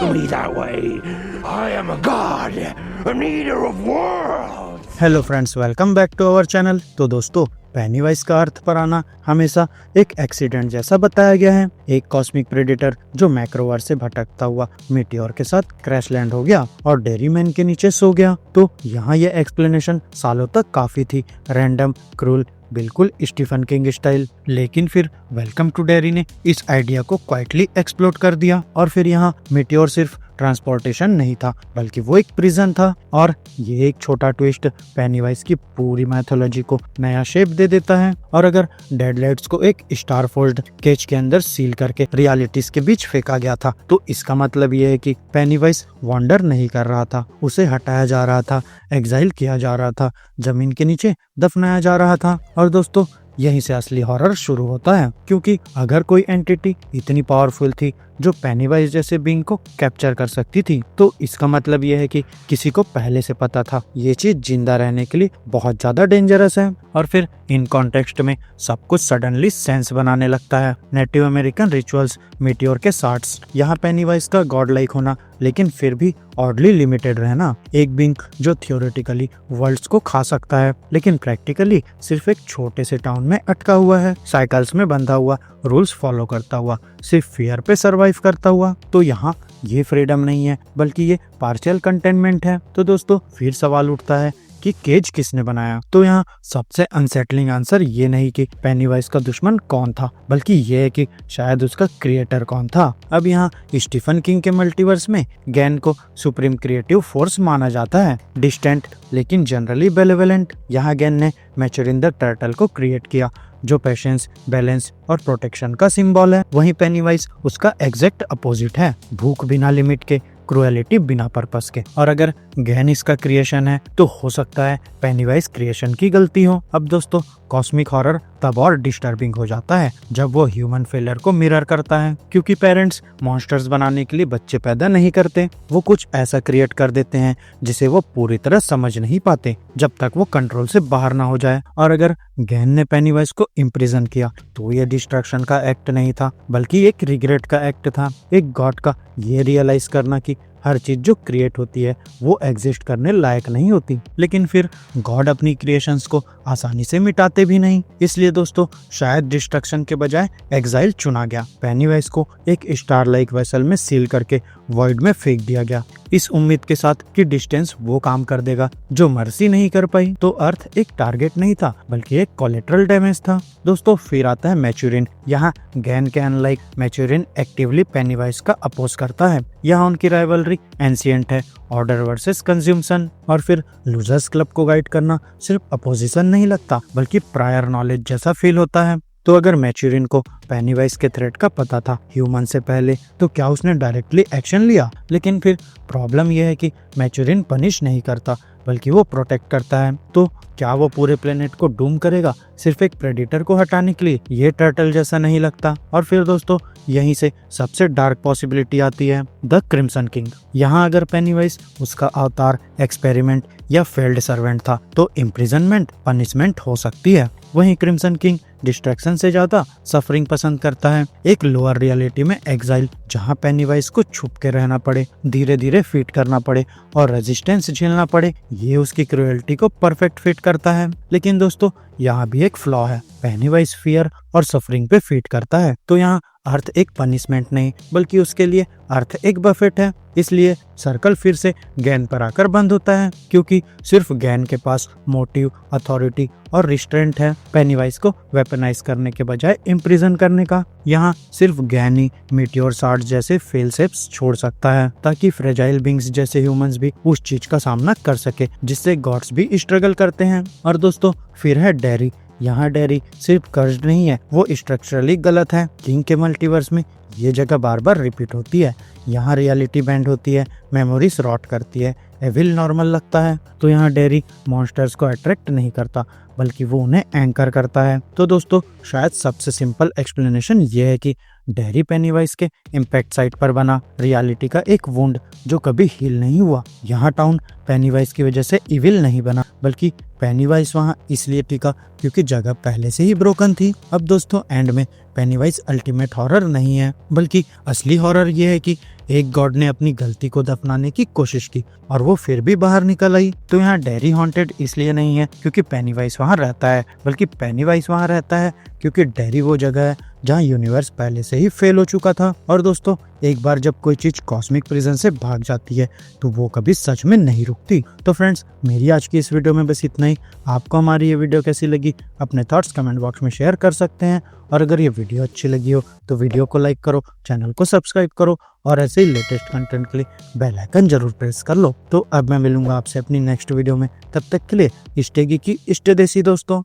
to me that way. I am a god, an eater of worlds. Hello friends, welcome back to our channel. तो दोस्तों, penny-wise का अर्थ पर आना हमेशा एक एक्सीडेंट जैसा बताया गया है। एक कॉस्मिक प्रेडेटर जो मैक्रोवर्स से भटकता हुआ मीटियोर के साथ क्रैश लैंड हो गया और डेरीमैन के नीचे सो गया। तो यहाँ ये एक्सप्लेनेशन सालों तक काफी थी, रैंडम, क्रूल, बिल्कुल स्टीफन किंग स्टाइल। लेकिन फिर वेलकम टू डेरी ने इस आइडिया को क्वाइटली एक्सप्लोर कर दिया और फिर यहाँ मीटियोर सिर्फ ट्रांसपोर्टेशन नहीं था, बल्कि वो एक प्रिजन था। और ये एक छोटा ट्विस्ट पेनीवाइज की पूरी मैथोलॉजी को नया शेप दे देता है। और अगर डेडलाइट्स को एक स्टार फोर्स्ड केज के अंदर सील करके रियलिटीज के बीच फेंका गया था, तो इसका मतलब ये है कि पेनीवाइज वॉन्डर नहीं कर रहा था, उसे हटाया जा रहा था, एग्जाइल किया जा रहा था, जमीन के नीचे दफनाया जा रहा था। और दोस्तों, यहीं से असली हॉरर शुरू होता है, क्योंकि अगर कोई एंटिटी इतनी पावरफुल थी जो पेनीवाइज जैसे बीइंग को कैप्चर कर सकती थी, तो इसका मतलब यह है कि किसी को पहले से पता था ये चीज जिंदा रहने के लिए बहुत ज्यादा डेंजरस है। और फिर इन कॉन्टेक्स्ट में सब कुछ सडनली सेंस बनाने लगता है। नेटिव अमेरिकन रिचुअल्स, मीटियोर के सार्ट्स, यहाँ पेनीवाइज का गॉड लाइक होना, लेकिन फिर भी ऑडली लिमिटेड रहना। एक बीइंग जो थियोरेटिकली वर्ल्ड्स को खा सकता है, लेकिन प्रैक्टिकली सिर्फ एक छोटे से टाउन में अटका हुआ है, साइकिल्स में बंधा हुआ, रूल्स फॉलो करता हुआ, सिर्फ फियर पे सरवाइव करता हुआ। तो यहाँ ये फ्रीडम नहीं है, बल्कि ये पार्शियल कंटेनमेंट है। तो दोस्तों, फिर सवाल उठता है कि केज किसने बनाया? तो यहाँ सबसे अनसेटलिंग आंसर ये नहीं कि पेनीवाइज का दुश्मन कौन था, बल्कि ये है कि शायद उसका क्रिएटर कौन था। अब यहाँ स्टीफन किंग के मल्टीवर्स में गैन को सुप्रीम क्रिएटिव फोर्स माना जाता है, डिस्टेंट लेकिन जनरली बेनेवोलेंट। यहाँ गैन ने मैचुरिन द टर्टल को क्रिएट किया, जो पेशेंस, बैलेंस और प्रोटेक्शन का सिंबल है। वहीं पेनीवाइज उसका एग्जैक्ट अपोजिट है, भूख बिना लिमिट के, क्रुएलिटी बिना पर्पस के। और अगर गैन इसका क्रिएशन है, तो हो सकता है पेनीवाइज क्रिएशन की गलती हो। अब दोस्तों, कॉस्मिक हॉरर तब और डिस्टर्बिंग हो जाता है जब वो ह्यूमन फेलियर को मिरर करता है, क्योंकि पेरेंट्स मॉन्स्टर्स बनाने के लिए बच्चे पैदा नहीं करते, वो कुछ ऐसा क्रिएट कर देते हैं जिसे वो पूरी तरह समझ नहीं पाते जब तक वो कंट्रोल से बाहर ना हो जाए। और अगर गैन ने पेनीवाइज को इम्प्रिजन किया, तो ये डिस्ट्रक्शन का एक्ट नहीं था, बल्कि एक रिग्रेट का एक्ट था। एक गॉड का ये रियलाइज करना कि हर चीज जो क्रिएट होती है वो एग्जिस्ट करने लायक नहीं होती। लेकिन फिर गॉड अपनी क्रिएशंस को आसानी से मिटाते भी नहीं। इसलिए दोस्तों, शायद डिस्ट्रक्शन के बजाय एग्जाइल चुना गया। पेनीवाइज को एक स्टार लाइक वेसल में सील करके वॉइड में फेंक दिया गया, इस उम्मीद के साथ कि डिस्टेंस वो काम कर देगा जो मर्सी नहीं कर पाई। तो अर्थ एक टारगेट नहीं था, बल्कि एक कोलेटरल डैमेज था। दोस्तों, फिर आता है मैचुरिन। यहाँ गैन के अनलाइक मैचुरिन एक्टिवली पेनीवाइज का अपोज करता है। यहाँ उनकी राइवलरी एंशिएंट है, ऑर्डर वर्सेस कंज्यूमशन। और फिर लूजर्स क्लब को गाइड करना सिर्फ अपोजिशन नहीं लगता, बल्कि प्रायर नॉलेज जैसा फील होता है। तो अगर मैचुरिन को पेनीवाइज के थ्रेट का पता था ह्यूमन से पहले, तो क्या उसने डायरेक्टली एक्शन लिया? लेकिन फिर प्रॉब्लम यह है कि मैचुरिन पनिश नहीं करता, बल्कि वो प्रोटेक्ट करता है। तो क्या वो पूरे प्लेनेट को डूम करेगा सिर्फ एक प्रेडिटर को हटाने के लिए? ये टर्टल जैसा नहीं लगता। और फिर दोस्तों, यहीं से सबसे डार्क पॉसिबिलिटी आती है, द क्रिम्सन किंग। यहाँ अगर पेनीवाइज उसका अवतार, एक्सपेरिमेंट या फेल्ड सर्वेंट था, तो इम्प्रिजनमेंट पनिशमेंट हो सकती है। वहीं क्रिम्सन किंग डिस्ट्रैक्शन से ज्यादा सफरिंग पसंद करता है, एक लोअर रियलिटी में एग्जाइल, जहाँ पेनीवाइज को छुप के रहना पड़े, धीरे धीरे फीट करना पड़े और रेजिस्टेंस झेलना पड़े। ये उसकी क्रूएल्टी को परफेक्ट फिट करता है। लेकिन दोस्तों, यहाँ भी एक फ्लॉ है, पेनीवाइज फियर और सफरिंग पे फीट करता है। तो यहाँ अर्थ एक पनिशमेंट नहीं, बल्कि उसके लिए अर्थ एक बफेट है। इसलिए सर्कल फिर से गैन पर आकर बंद होता है, क्योंकि सिर्फ गैन के पास मोटिव, अथॉरिटी और रिस्ट्रेंट है पेनीवाइज को वेपनाइज करने के बजाय इम्प्रिजन करने का। यहाँ सिर्फ गैन ही मीटियोर सार्ट्स जैसे फेल सेप्स छोड़ सकता है, ताकि फ्रेजाइल बींग्स जैसे ह्यूमंस भी उस चीज का सामना कर सके जिससे गॉड्स भी स्ट्रगल करते हैं। और दोस्तों, फिर है डेरी। यहाँ डेरी सिर्फ कर्ज नहीं है, वो स्ट्रक्चरली गलत है। किंग के मल्टीवर्स में ये जगह बार बार रिपीट होती है। यहाँ रियलिटी बैंड होती है, मेमोरीज रॉट करती है, एविल नॉर्मल लगता है। तो यहाँ डेरी मॉन्स्टर्स को अट्रैक्ट नहीं करता, बल्कि वो उन्हें एंकर करता है। तो दोस्तों, शायद सबसे सिंपल एक्सप्लेनेशन ये है कि डेरी पेनीवाइज के इम्पैक्ट साइट पर बना रियलिटी का एक वुंड जो कभी हील नहीं हुआ। यहाँ टाउन पेनीवाइज की वजह से इविल नहीं बना, बल्कि पेनीवाइज वहाँ इसलिए टिका क्योंकि जगह पहले से ही ब्रोकन थी। अब दोस्तों, एंड में पेनीवाइज अल्टीमेट हॉरर नहीं है, बल्कि असली हॉरर ये है कि एक गॉड ने अपनी गलती को दफनाने की कोशिश की और वो फिर भी बाहर निकल आई। तो यहाँ डेरी हॉन्टेड इसलिए नहीं है क्योंकि पेनीवाइज वहाँ रहता है, बल्कि पेनीवाइज वहाँ रहता है क्योंकि डेरी वो जगह है जहाँ यूनिवर्स पहले से ही फेल हो चुका था। और दोस्तों, एक बार जब कोई चीज कॉस्मिक प्रिजन से भाग जाती है तो वो कभी सच में नहीं रुकती। तो फ्रेंड्स, मेरी आज की इस वीडियो में बस इतना ही। आपको हमारी ये वीडियो कैसी लगी अपने थॉट्स कमेंट बॉक्स में शेयर कर सकते हैं। और अगर ये वीडियो अच्छी लगी हो तो वीडियो को लाइक करो, चैनल को सब्सक्राइब करो और ऐसे ही लेटेस्ट कंटेंट के लिए बेल आइकन जरूर प्रेस कर लो। तो अब मैं मिलूंगा आपसे अपनी नेक्स्ट वीडियो में, तब तक के लिए स्टे गीकी स्टे देसी दोस्तों।